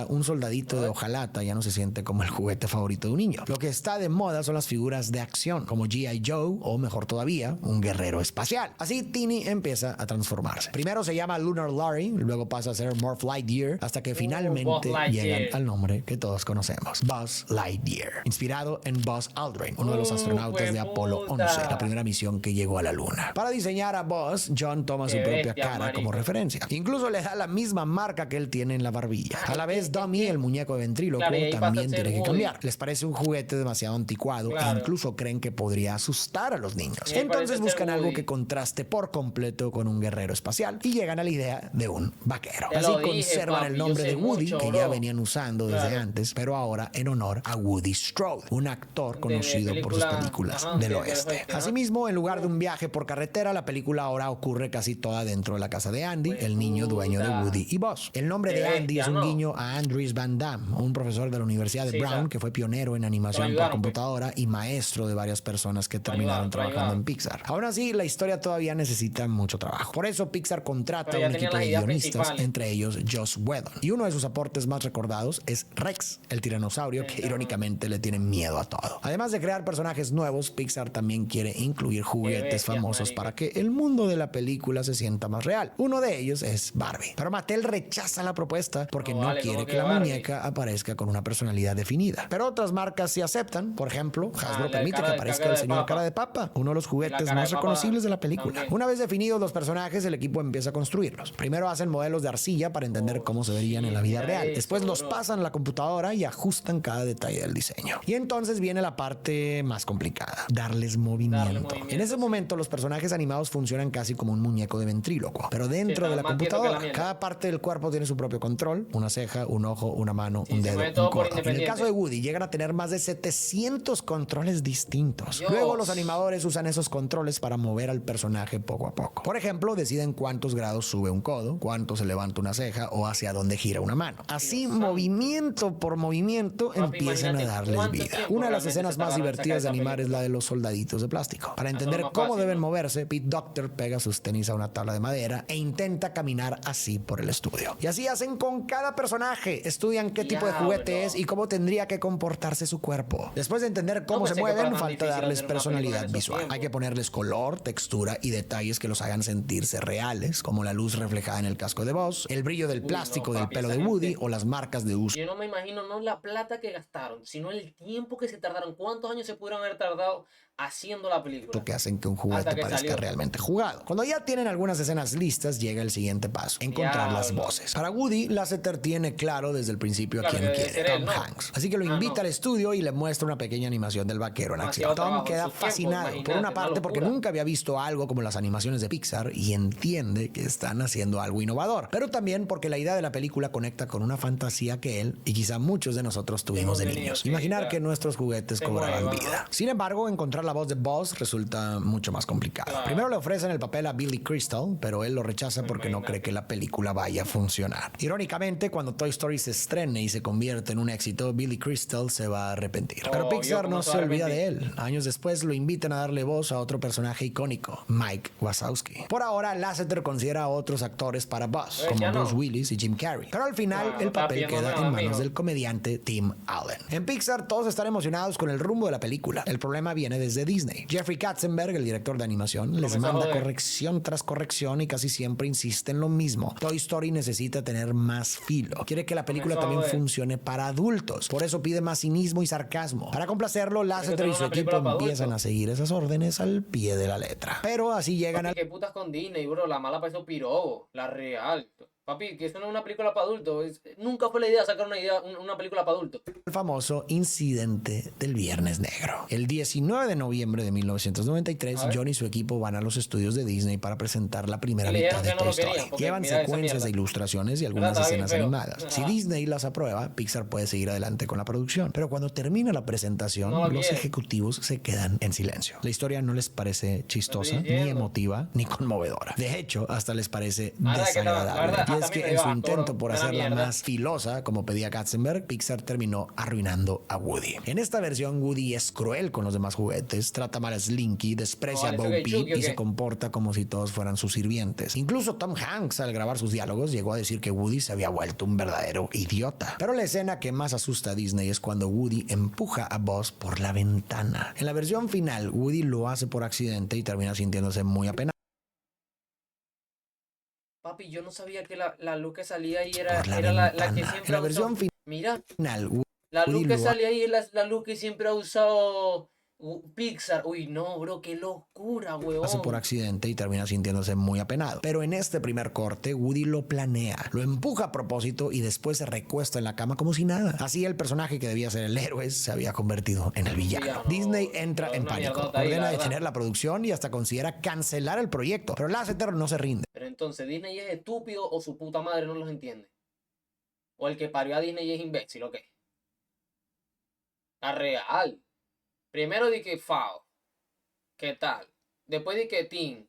un soldadito de hojalata ya no se siente como el juguete favorito de un niño. Lo que está de moda son las figuras de acción, como G.I. Joe o, mejor todavía, un guerrero espacial. Así, Tini empieza a transformarse. Primero se llama Lunar Larry, luego pasa a ser Morph Lightyear, hasta que finalmente llegan al nombre que todos conocemos, Buzz Lightyear, inspirado en Buzz Aldrin, uno de los astronautas de Apolo 11, la primera misión que llegó a la Luna. Para diseñar a Buzz, John toma su propia cara como referencia. Incluso le da la misma marca que él tiene en la barbilla. A la vez, Dummy, el muñeco de ventrílocuo, también tiene que cambiar. Les parece un juguete demasiado anticuado e incluso creen que podría asustar a los niños. Entonces buscan algo que contraste por completo con un guerrero espacial y llegan a la idea de un vaquero. Así conservan el nombre de Woody, que ya venían usando desde antes, pero ahora en honor a Woody Strode, un actor conocido por sus películas del oeste. Asimismo, en lugar de un viaje por carretera, la película ahora ocurre casi toda dentro de la casa de Andy, el niño dueño de Woody y Buzz. El nombre de Andy es un guiño a Andries Van Damme, un profesor de la Universidad de Brown que fue pionero en animación por computadora y maestro de varias personas que terminaron trabajando en Pixar. Aún así, la historia todavía necesita mucho trabajo. Por eso Pixar contrata un equipo de guionistas, entre ellos Joss Whedon. Y uno de sus aportes más recordados es Rex, el tiranosaurio que irónicamente le tiene miedo a todo. Además de crear personajes nuevos, Pixar también quiere incluir juguetes famosos para que el mundo de la película se sienta más real. Uno de ellos es Barbie. Pero Mattel rechaza la propuesta porque no quiere que la muñeca aparezca con una personalidad definida. Pero otras marcas sí aceptan. Por ejemplo, Hasbro permite que aparezca el señor Cara de Papa, uno de los juguetes más reconocibles de la película. Una vez definidos los personajes, el equipo empieza a construirlos. Primero hacen modelos de arcilla para entender cómo se verían en la vida real. Después los pasan a la computadora y ajustan cada detalle del diseño. Y entonces viene la parte más complicada: darles movimiento. En ese momento los personajes animados funcionan casi como un muñeco de ventrílocuo, pero dentro de la computadora cada parte del cuerpo tiene su propio control: una ceja, un ojo, una mano, un dedo, un codo. En el caso de Woody llegan a tener más de 700 controles distintos. Luego los animadores usan esos controles para mover al personaje poco a poco. Por ejemplo, deciden cuántos grados sube un codo, cuánto se levanta una ceja o hacia dónde gira una mano. Así, movimiento por movimiento, empiezan a darles vida. Una de las escenas más divertidas de animar es la de los soldaditos de plástico. Para entender cómo deben moverse, Pete Docter pega sus tenis a una tabla de madera e intenta caminar así por el estudio. Y así hacen con cada personaje. Estudian qué tipo de juguete es y cómo tendría que comportarse su cuerpo. Después de entender cómo se mueven, falta darles personalidad visual. Hay que ponerles color, textura y detalles que los hagan sentirse reales, como la luz reflejada en el casco de Buzz, el brillo del plástico del pelo de Woody o las marcas de uso. Yo no me imagino no la plata que gastaron, sino el tiempo que se tardaron. ¿Cuántos años se pudieron haber tardado haciendo la película? Que hacen que un juguete parezca realmente jugado. Cuando ya tienen algunas escenas listas, llega el siguiente paso: encontrar las voces. Para Woody, Lasseter tiene claro desde el principio a quién quiere: Tom Hanks. Así que lo invita al estudio y le muestra una pequeña animación del vaquero en acción. Tom queda fascinado, por una parte porque nunca había visto algo como las animaciones de Pixar y entiende que están haciendo algo innovador, pero también porque la idea de la película conecta con una fantasía que él y quizá muchos de nosotros tuvimos de niños: imaginar que nuestros juguetes cobraban vida. Sin embargo, encontrar la voz de Buzz resulta mucho más complicado. Primero le ofrecen el papel a Billy Crystal, pero él lo rechaza porque no cree que la película vaya a funcionar. Irónicamente, cuando Toy Story se estrene y se convierte en un éxito, Billy Crystal se va a arrepentir. Pero Pixar no se olvida de él. Años después lo invitan a darle voz a otro personaje icónico, Mike Wazowski. Por ahora, Lasseter considera a otros actores para Buzz, como Bruce Willis y Jim Carrey. Pero al final, el papel queda en manos del comediante Tim Allen. En Pixar, todos están emocionados con el rumbo de la película. El problema viene desde Disney. Jeffrey Katzenberg, el director de animación, les manda corrección tras corrección y casi siempre insiste en lo mismo: Toy Story necesita tener más filo. Quiere que la película también funcione para adultos. Por eso pide más cinismo y sarcasmo. Para complacerlo, Lasseter y su equipo empiezan a seguir esas órdenes al pie de la letra. Pero así llegan al... ¿Qué putas con Disney, bro? La mala para eso pirobo. La real. Papi, que eso no es una película para adultos. Nunca fue la idea sacar una película para adultos. El famoso incidente del Viernes Negro. El 19 de noviembre de 1993, John y su equipo van a los estudios de Disney para presentar la primera mitad de Toy Story. Llevan secuencias de ilustraciones y algunas escenas animadas. Si Disney las aprueba, Pixar puede seguir adelante con la producción. Pero cuando termina la presentación, los ejecutivos se quedan en silencio. La historia no les parece chistosa, ni emotiva, ni conmovedora. De hecho, hasta les parece desagradable. Es que en su intento por hacerla más filosa, como pedía Katzenberg, Pixar terminó arruinando a Woody. En esta versión, Woody es cruel con los demás juguetes, trata mal a Slinky, desprecia a Bo Peep y se comporta como si todos fueran sus sirvientes. Incluso Tom Hanks, al grabar sus diálogos, llegó a decir que Woody se había vuelto un verdadero idiota. Pero la escena que más asusta a Disney es cuando Woody empuja a Buzz por la ventana. En la versión final, Woody lo hace por accidente y termina sintiéndose muy apenado. Papi, yo no sabía que la luz que salía ahí era la que siempre en la versión Mira, final, la luz que salía ahí es la luz que siempre ha usado Pixar. Uy, no, bro, qué locura, huevón. Hace por accidente y termina sintiéndose muy apenado. Pero en este primer corte, Woody lo planea, lo empuja a propósito y después se recuesta en la cama como si nada. Así el personaje que debía ser el héroe se había convertido en el villano. Disney entra en pánico, ordena detener la producción y hasta considera cancelar el proyecto. Pero Lasseter no se rinde. Pero entonces, ¿Disney es estúpido o su puta madre no los entiende? ¿O el que parió a Disney es imbécil o qué? La real. Primero di que Fao. ¿Qué tal? Después di que Tim.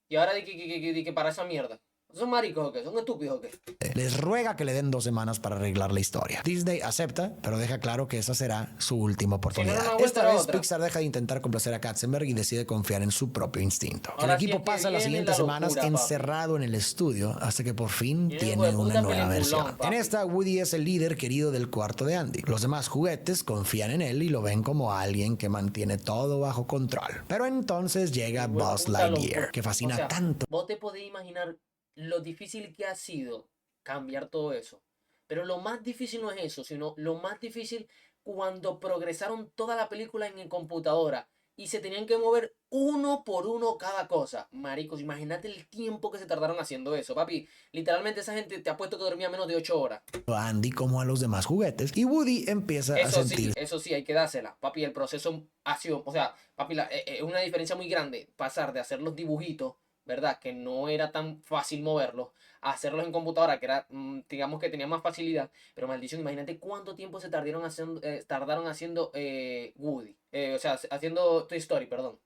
Y ahora di que para esa mierda. ¿Son maricos o qué? ¿Son estúpidos o qué? Les ruega que le den 2 semanas para arreglar la historia. Disney acepta, pero deja claro que esa será su última oportunidad. Esta vez Pixar deja de intentar complacer a Katzenberg y decide confiar en su propio instinto. El equipo pasa las siguientes semanas encerrado en el estudio hasta que por fin tiene una nueva versión. En esta, Woody es el líder querido del cuarto de Andy. Los demás juguetes confían en él y lo ven como alguien que mantiene todo bajo control. Pero entonces llega Buzz Lightyear, que fascina tanto. Vos te podés imaginar lo difícil que ha sido cambiar todo eso. Pero lo más difícil no es eso, sino lo más difícil cuando progresaron toda la película en computadora y se tenían que mover uno por uno cada cosa. Maricos, imagínate el tiempo que se tardaron haciendo eso, papi. Literalmente esa gente te ha puesto que dormía menos de 8 horas. A Andy como a los demás juguetes y Woody empieza a sentir... Eso sí, hay que dársela. Papi, el proceso ha sido... O sea, papi, es una diferencia muy grande pasar de hacer los dibujitos, ¿verdad? Que no era tan fácil moverlos, a hacerlos en computadora, que era, digamos que tenía más facilidad. Pero maldición, imagínate cuánto tiempo se tardaron haciendo Woody. O sea, haciendo Toy Story, perdón.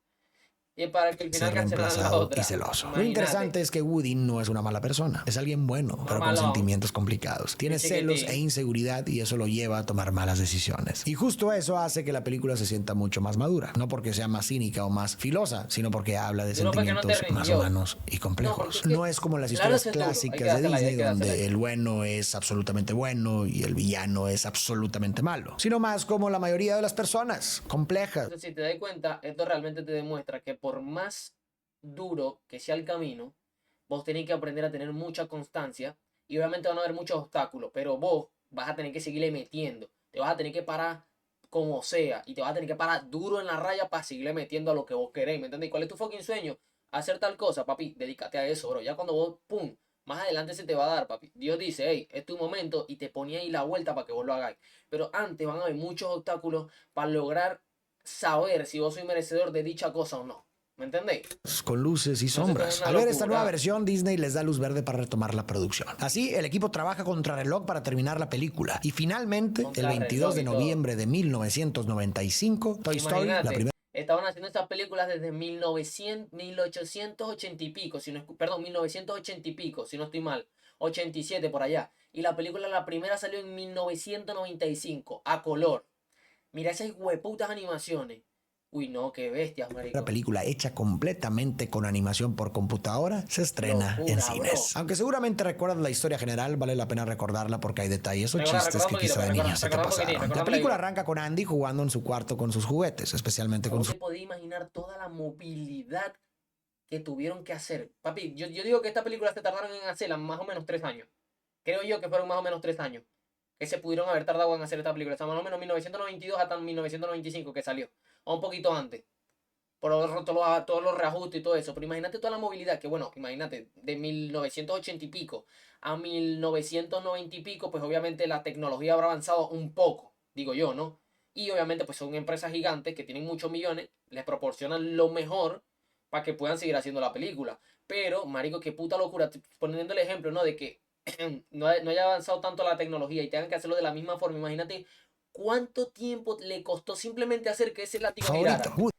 Y para que al final ser cancelaran la reemplazado otra. y celoso. Lo Imagínate. interesante es que Woody no es una mala persona. Es alguien bueno, pero con Malón. sentimientos complicados. Tiene celos chiquitín. e inseguridad y eso lo lleva a tomar malas decisiones. Y justo eso hace que la película se sienta mucho más madura. No porque sea más cínica o más filosa, sino porque habla de Yo no, porque no te sentimientos más rindió. humanos y complejos. porque es que- No es como las claro, historias eso es duro. Hay que clásicas de dársela, hay Disney que dársela. donde el bueno es absolutamente bueno y el villano es absolutamente malo, sino más como la mayoría de las personas, complejas. Entonces, si te das cuenta, esto realmente te demuestra que por más duro que sea el camino, vos tenés que aprender a tener mucha constancia y obviamente van a haber muchos obstáculos, pero vos vas a tener que seguirle metiendo, te vas a tener que parar como sea y te vas a tener que parar duro en la raya para seguirle metiendo a lo que vos querés, ¿me entiendes? ¿Cuál es tu fucking sueño? Hacer tal cosa, papi, dedícate a eso, bro. Ya cuando vos, pum, más adelante se te va a dar, papi. Dios dice, hey, es tu momento y te ponía ahí la vuelta para que vos lo hagáis. Pero antes van a haber muchos obstáculos para lograr saber si vos sois merecedor de dicha cosa o no. ¿Me entendéis? Con luces y sombras. es una Al ver esta locura. nueva versión, Disney les da luz verde para retomar la producción. Así, el equipo trabaja contra reloj para terminar la película. Y finalmente, el Contrarreloj 22 de y todo. noviembre de 1995, Toy Story, la Imagínate, primera estaban haciendo estas películas desde 1880 y pico, si no, perdón, 1980 y pico, si no estoy mal, 87 por allá. Y la película, la primera salió en 1995, a color. Mira esas hueputas animaciones. Uy, no, qué bestias, marico. película hecha completamente con animación por computadora se estrena Locura, en cines. bro. Aunque seguramente recuerdas la historia general, vale la pena recordarla porque hay detalles o Recuerda, chistes recuerda que un poquito, quizá de recuerda, niños se te recuerda un poquitito, pasaron. recuerda La un película poquitito. arranca con Andy jugando en su cuarto con sus juguetes, especialmente con No su se podía imaginar toda la movilidad que tuvieron que hacer. Papi, yo digo que esta película se tardaron en hacerla más o menos 3 años. Creo yo que fueron más o menos 3 años que se pudieron haber tardado en hacer esta película. O sea, más o menos 1992 hasta 1995 que salió. O un poquito antes. Por todos los reajustes y todo eso. Pero imagínate toda la movilidad. Que bueno, imagínate, de 1980 y pico a 1990 y pico, pues obviamente la tecnología habrá avanzado un poco, digo yo, ¿no? Y obviamente pues son empresas gigantes que tienen muchos millones, les proporcionan lo mejor para que puedan seguir haciendo la película. Pero, marico, qué puta locura. Poniendo el ejemplo, ¿no? De que no haya avanzado tanto la tecnología y tengan que hacerlo de la misma forma. Imagínate cuánto tiempo le costó simplemente hacer que ese látigo girara. favorito, Woody.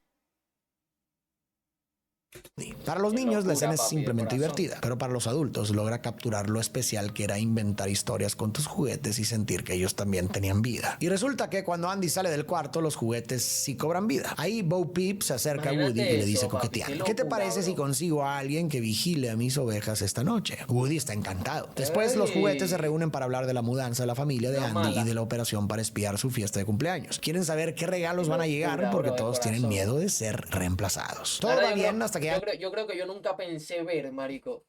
Para los Qué niños la locura, escena es papi, de simplemente corazón. divertida, pero para los adultos logra capturar lo especial que era inventar historias con tus juguetes y sentir que ellos también tenían vida. Y resulta que cuando Andy sale del cuarto, los juguetes sí cobran vida. Ahí Bo Peep se acerca a Imagínate Woody y le eso, dice papi, coqueteando: qué ¿qué te locura, parece si bro. consigo a alguien que vigile a mis ovejas esta noche? Woody está encantado. Después los juguetes se reúnen para hablar de la mudanza de la familia de No, Andy mala. y de la operación para espiar su fiesta de cumpleaños. Quieren saber qué regalos van a llegar locura, porque bro, de todos tienen corazón. miedo de ser reemplazados. La Todo verdad, va yo bien creo- hasta que yo creo que yo nunca pensé ver, marico,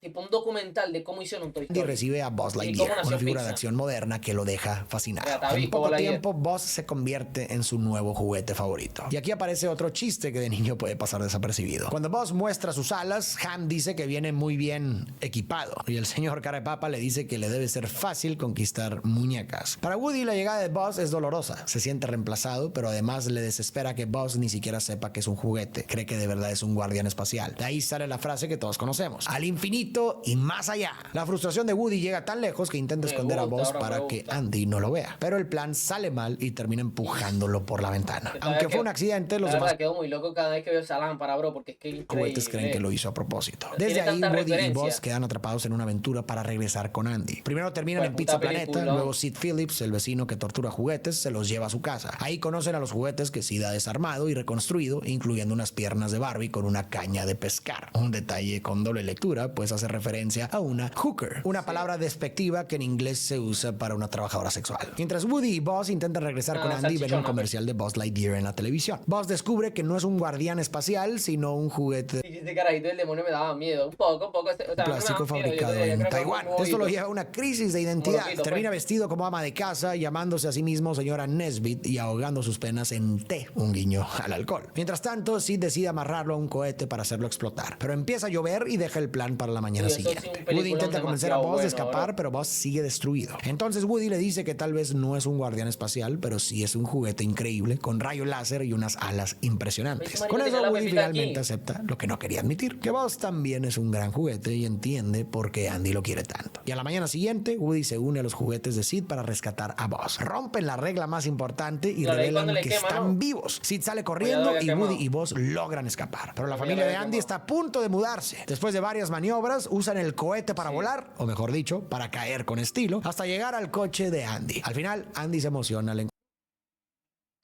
tipo un documental de cómo hicieron Toy Andy Story. recibe a Buzz ¿Y cómo Lightyear, nació una figura de Pixar? acción moderna que lo deja fascinado. Ya está En visto, poco Buzz Lightyear. tiempo, Buzz se convierte en su nuevo juguete favorito. Y aquí aparece otro chiste que de niño puede pasar desapercibido. Cuando Buzz muestra sus alas, Han dice que viene muy bien equipado. Y el señor Carapapa le dice que le debe ser fácil conquistar muñecas. Para Woody, la llegada de Buzz es dolorosa. Se siente reemplazado, pero además le desespera que Buzz ni siquiera sepa que es un juguete. Cree que de verdad es un guardián espacial. De ahí sale la frase que todos conocemos: al infinito y más allá. La frustración de Woody llega tan lejos que intenta Me esconder a gusta, Buzz bro, para me que gusta. Andy no lo vea. Pero el plan sale mal y termina empujándolo por la ventana. Aunque fue un accidente, los La demás verdad, quedo muy loco cada vez que veo esa lámpara, bro, porque es que es juguetes creen increíble. que lo hizo a propósito. Tiene Desde ahí, tanta Woody y referencia. Buzz quedan atrapados en una aventura para regresar con Andy. Primero terminan Pues, en puta Pizza Planeta, peliculón. luego Sid Phillips, el vecino que tortura juguetes, se los lleva a su casa. Ahí conocen a los juguetes que Sid ha desarmado y reconstruido, incluyendo unas piernas de Barbie con una caña de pescar. Un detalle con doble lectura, pues hace referencia a una hooker, una palabra despectiva que en inglés se usa para una trabajadora sexual. Mientras Woody y Buzz intentan regresar Ah, con Andy, ven un salchichona, comercial de Buzz Lightyear en la televisión. Buzz descubre que no es un guardián espacial, sino un juguete Y ese carajito del demonio me daba miedo. Un poco. O sea, no me plástico daba miedo, fabricado yo creo en que Taiwán. fue un Esto lo movito. lleva a una crisis de identidad. loquito, Termina pues. vestido como ama de casa, llamándose a sí mismo señora Nesbit y ahogando sus penas en té, un guiño al alcohol. Mientras tanto, Sid decide amarrarlo a un cohete para hacerlo explotar. Pero empieza a llover y deja el plan para la mañana mañana Uy, eso sí, siguiente. un Woody peliculón intenta convencer a demasiado Buzz de bueno, escapar, bro. pero Buzz sigue destruido. Entonces Woody le dice que tal vez no es un guardián espacial, pero sí es un juguete increíble con rayo láser y unas alas Ese impresionantes. marico Con tenía eso la Woody pepita finalmente aquí. acepta lo que no quería admitir, que Buzz también es un gran juguete y entiende por qué Andy lo quiere tanto. Y a la mañana siguiente, Woody se une a los juguetes de Sid para rescatar a Buzz. Rompen la regla más importante y Claro, ahí cuando revelan le que quema, están ¿no? vivos. Sid sale O ya lo corriendo había y Woody quemado. y Buzz logran escapar. Pero la Creo que ya lo familia de había Andy quemado. está a punto de mudarse. Después de varias maniobras, usan el cohete para Sí. volar, o mejor dicho, para caer con estilo, hasta llegar al coche de Andy. Al final, Andy se emociona al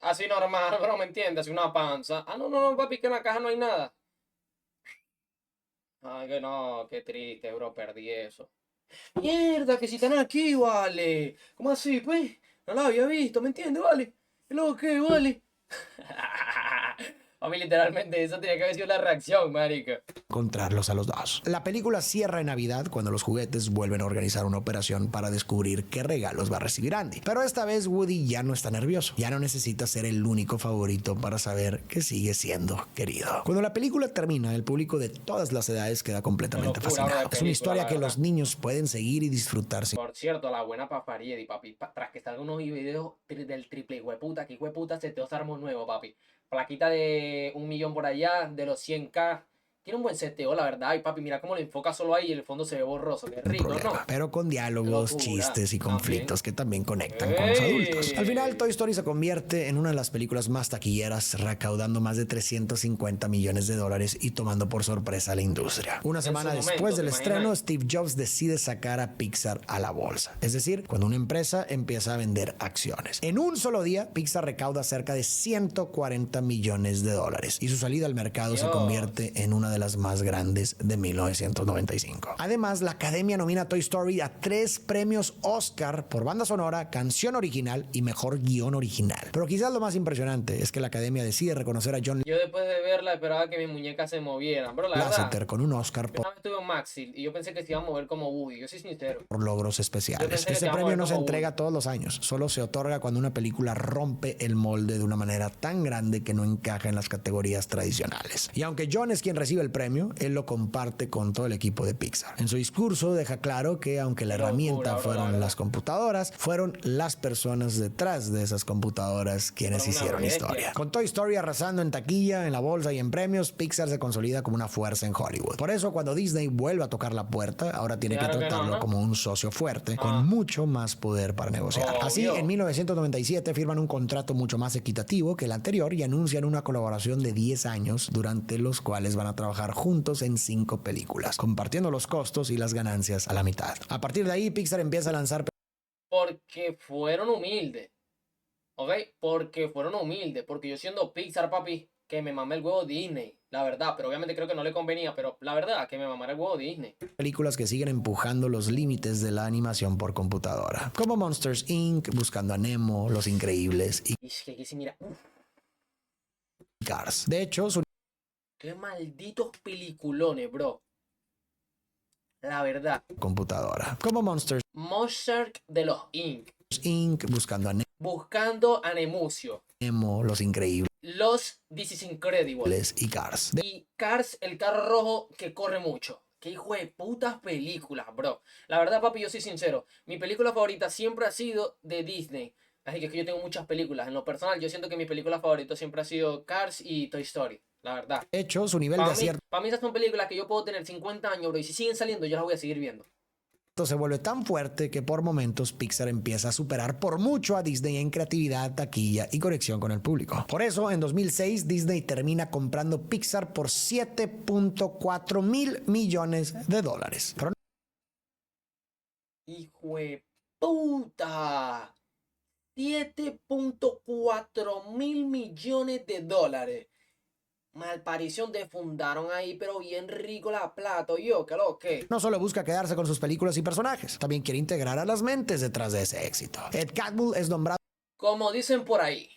Así normal, bro, ¿me entiendes? Así una panza. Ah, no, no, no, papi, que en la caja no hay nada. Ay, que no, qué triste, bro, perdí eso. Mierda, que si están aquí, vale. ¿Cómo así, pues? No la había visto, ¿me entiendes, vale? ¿Y luego qué, vale? Papi, literalmente, eso tenía que haber sido la reacción, marica. encontrarlos a los dos. La película cierra en Navidad cuando los juguetes vuelven a organizar una operación para descubrir qué regalos va a recibir Andy. Pero esta vez Woody ya no está nervioso, ya no necesita ser el único favorito para saber que sigue siendo querido. Cuando la película termina, el público de todas las edades queda completamente Qué locura, bro, de fascinado. Es una película, historia la que verdad. los niños pueden seguir y disfrutar sin Por cierto, la buena Papariedi, papi. Tras que salgan unos videos del triple hueputa, que hueputa se te armó nuevo, papi. Plaquita de 1 millón por allá, de los 100K. Tiene un buen seteo, la verdad. Y papi, mira cómo lo enfoca solo ahí y el fondo se ve borroso. Qué rico, problema, ¿no? pero con diálogos, Locura. chistes y También. conflictos que también conectan con los adultos. Al final, Toy Story se convierte en una de las películas más taquilleras, recaudando más de 350 millones de dólares y tomando por sorpresa a la industria. Una semana su momento, después del ¿te estreno, imaginas? Steve Jobs decide sacar a Pixar a la bolsa. Es decir, cuando una empresa empieza a vender acciones. En un solo día, Pixar recauda cerca de 140 millones de dólares y su salida al mercado se Dios. convierte en una de las más grandes de 1995. Además, la Academia nomina a Toy Story a 3 premios Oscar por banda sonora, canción original y mejor guión original. Pero quizás lo más impresionante es que la Academia decide reconocer a John Yo después de verla esperaba que mis muñecas se movieran. Bro, la verdad. Lasseter con un Oscar Yo una vez tuve un Maxi y yo pensé que se iba a mover como Woody. Yo soy sincero. por logros Yo especiales. pensé que Este se iba a premio mover no se como entrega Woody. todos los años, solo se otorga cuando una película rompe el molde de una manera tan grande que no encaja en las categorías tradicionales. Y aunque John es quien recibe el premio, él lo comparte con todo el equipo de Pixar. En su discurso deja claro que aunque la herramienta Bro, la fueron verdad. las computadoras, fueron las personas detrás de esas computadoras quienes Fueron una hicieron bestia. historia. Con Toy Story arrasando en taquilla, en la bolsa y en premios, Pixar se consolida como una fuerza en Hollywood. Por eso cuando Disney vuelve a tocar la puerta, ahora tiene Claro que que no, tratarlo ¿no? como un socio fuerte, Ah. con mucho más poder para negociar. Obvio. Así, en 1997 firman un contrato mucho más equitativo que el anterior y anuncian una colaboración de 10 años durante los cuales van a trabajar juntos en 5 películas, compartiendo los costos y las ganancias a la mitad. A partir de ahí, Pixar empieza a lanzar Porque fueron humildes. ¿Ok? Porque fueron humildes. Porque yo siendo Pixar, papi, que me mamé el huevo Disney. La verdad, pero obviamente creo que no le convenía. Pero la verdad, que me mamara el huevo Disney. películas que siguen empujando los límites de la animación por computadora, como Monsters Inc., Buscando a Nemo, Los Increíbles y Y es que aquí sí, mira. Uf, Cars. De hecho, su qué malditos peliculones, bro. La verdad. computadora, como Monsters Monster de los Inc. Inc., Buscando a Buscando a Nemucio. Nemo, Los Increíbles Los This is Incredible. y Cars. Y Cars, el carro rojo que corre mucho. Qué hijo de putas películas, bro. La verdad, papi, yo soy sincero. Mi película favorita siempre ha sido de Disney. Así que es que yo tengo muchas películas. En lo personal, yo siento que mi película favorita siempre ha sido Cars y Toy Story. La verdad. De hecho, su nivel de acierto Para mí esas son películas que yo puedo tener 50 años, bro. Y si siguen saliendo, yo las voy a seguir viendo. se vuelve tan fuerte que por momentos Pixar empieza a superar por mucho a Disney en creatividad, taquilla y conexión con el público. Por eso, en 2006, Disney termina comprando Pixar por 7.4 mil millones de dólares. Pero ¡Hijo de puta! 7.4 mil millones de dólares. Malparición de fundaron ahí, pero bien rico la plata, yo, que lo que. no solo busca quedarse con sus películas y personajes, también quiere integrar a las mentes detrás de ese éxito. Ed Catmull es nombrado Como dicen por ahí,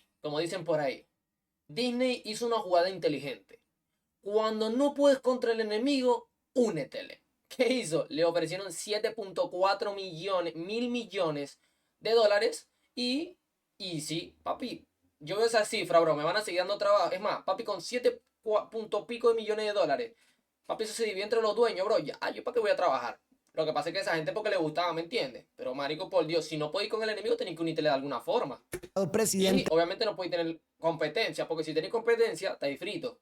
Disney hizo una jugada inteligente. Cuando no puedes contra el enemigo, únetele. ¿Qué hizo? Le ofrecieron 7.4 mil millones de dólares y sí, papi, yo veo esa cifra, bro, me van a seguir dando trabajo. Es más, papi, con 7 punto pico de millones de dólares, Papi, eso se dividió entre los dueños, bro. Ya, yo para qué voy a trabajar. Lo que pasa es que esa gente porque le gustaba, ¿me entiendes? Pero marico, por Dios, si no podéis con el enemigo, tenéis que unirte de alguna forma. presidente. Y obviamente no podéis tener competencia, porque si tenéis competencia, estáis frito.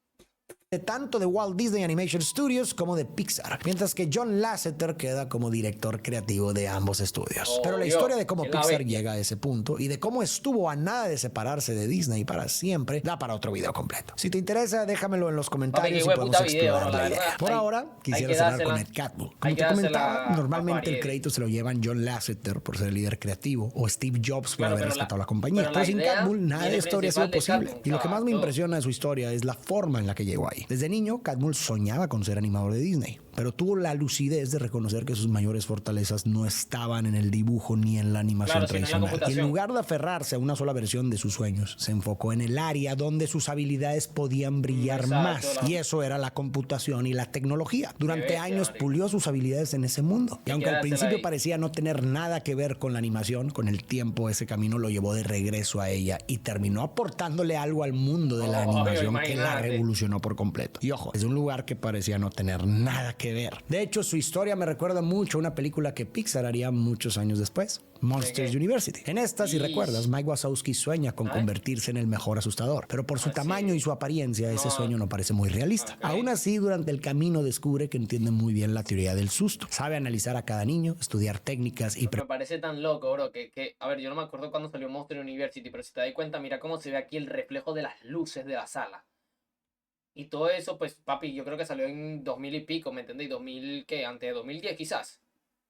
Tanto de Walt Disney Animation Studios como de Pixar, mientras que John Lasseter queda como director creativo de ambos estudios. Pero la historia de cómo Pixar llega a ese punto y de cómo estuvo a nada de separarse de Disney para siempre da para otro video completo. Si te interesa, déjamelo en los comentarios y podemos explorar la idea. Por ahora, quisiera cerrar con Ed Catmull. Como te comentaba, normalmente el crédito se lo llevan John Lasseter por ser el líder creativo o Steve Jobs por haber rescatado la compañía. Pero sin Catmull, nada de esto habría sido posible. Y lo que más me impresiona de su historia es la forma en la que llegó ahí. Desde niño, Catmull soñaba con ser animador de Disney, pero tuvo la lucidez de reconocer que sus mayores fortalezas no estaban en el dibujo ni en la animación tradicional. Y en lugar de aferrarse a una sola versión de sus sueños, se enfocó en el área donde sus habilidades podían brillar más. Y eso era la computación y la tecnología. Durante años pulió sus habilidades en ese mundo. Y aunque al principio parecía no tener nada que ver con la animación, con el tiempo ese camino lo llevó de regreso a ella y terminó aportándole algo al mundo de la animación que la revolucionó por completo. Y ojo, es un lugar que parecía no tener nada que ver. De hecho, su historia me recuerda mucho a una película que Pixar haría muchos años después, Monsters University. En esta, si recuerdas, Mike Wazowski sueña con convertirse en el mejor asustador, pero por su tamaño y su apariencia, ese sueño no parece muy realista. Aún así, durante el camino descubre que entiende muy bien la teoría del susto. Sabe analizar a cada niño, estudiar técnicas y... Me parece tan loco, bro, a ver, yo no me acuerdo cuando salió Monster University, pero si te das cuenta, mira cómo se ve aquí el reflejo de las luces de la sala. Y todo eso, pues, papi, yo creo que salió en 2000 y pico, ¿me entendéis? 2000, ¿qué? Antes de 2010 quizás.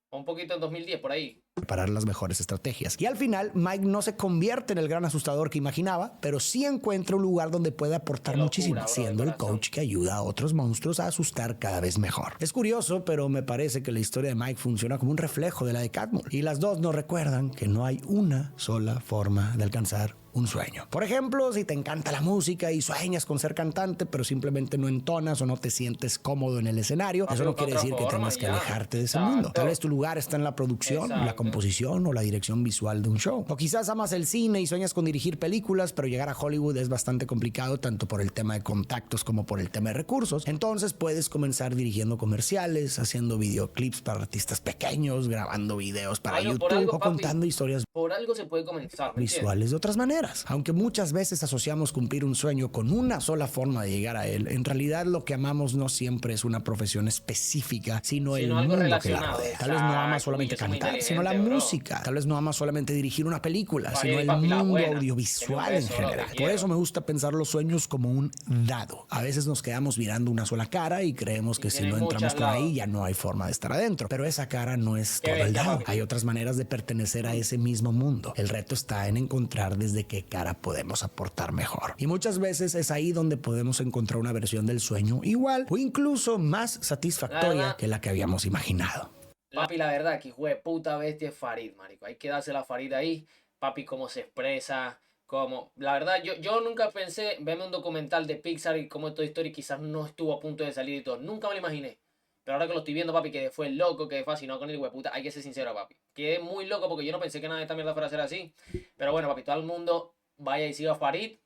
O un poquito en 2010, por ahí. Preparar las mejores estrategias. Y al final, Mike no se convierte en el gran asustador que imaginaba, pero sí encuentra un lugar donde puede aportar muchísimo, siendo el coach que ayuda a otros monstruos a asustar cada vez mejor. Es curioso, pero me parece que la historia de Mike funciona como un reflejo de la de Catmull. Y las dos nos recuerdan que no hay una sola forma de alcanzar un sueño. Por ejemplo, si te encanta la música y sueñas con ser cantante, pero simplemente no entonas o no te sientes cómodo en el escenario, eso no quiere decir que tengas que alejarte de ese mundo. Tal vez tu lugar está en la producción, la composición o la dirección visual de un show. O quizás amas el cine y sueñas con dirigir películas, pero llegar a Hollywood es bastante complicado, tanto por el tema de contactos como por el tema de recursos. Entonces puedes comenzar dirigiendo comerciales, haciendo videoclips para artistas pequeños, grabando videos para YouTube o contando historias por algo se puede comenzar, visuales de otras maneras. Aunque muchas veces asociamos cumplir un sueño con una sola forma de llegar a él, en realidad lo que amamos no siempre es una profesión específica, sino el mundo que la rodea. Tal vez no amas solamente cantar, sino la música. Tal vez no amas solamente dirigir una película, sino el mundo audiovisual en general. Por eso me gusta pensar los sueños como un dado. A veces nos quedamos mirando una sola cara y creemos que si no entramos por ahí ya no hay forma de estar adentro. Pero esa cara no es todo el dado. Hay otras maneras de pertenecer a ese mismo mundo. El reto está en encontrar desde qué cara podemos aportar mejor. Y muchas veces es ahí donde podemos encontrar una versión del sueño igual o incluso más satisfactoria que la que habíamos imaginado. Papi, la verdad, que hijo de puta bestia es Farid, marico. Hay que darse a Farid ahí. Papi, cómo se expresa, cómo... La verdad, yo nunca pensé verme un documental de Pixar y cómo Toy Story quizás no estuvo a punto de salir y todo. Nunca me lo imaginé. Pero ahora que lo estoy viendo, papi, que fue loco, que fascinó con el hueputa, hay que ser sincero, papi. Quedé muy loco porque yo no pensé que nada de esta mierda fuera a ser así. Pero bueno, papi, todo el mundo vaya y siga a Farid,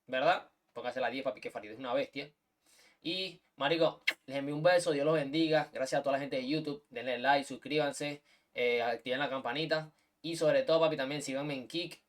¿verdad? Póngase la 10, papi, que Farid es una bestia. Y, marico, les envío un beso, Dios los bendiga. Gracias a toda la gente de YouTube. Denle like, suscríbanse, activen la campanita. Y sobre todo, papi, también síganme en Kik.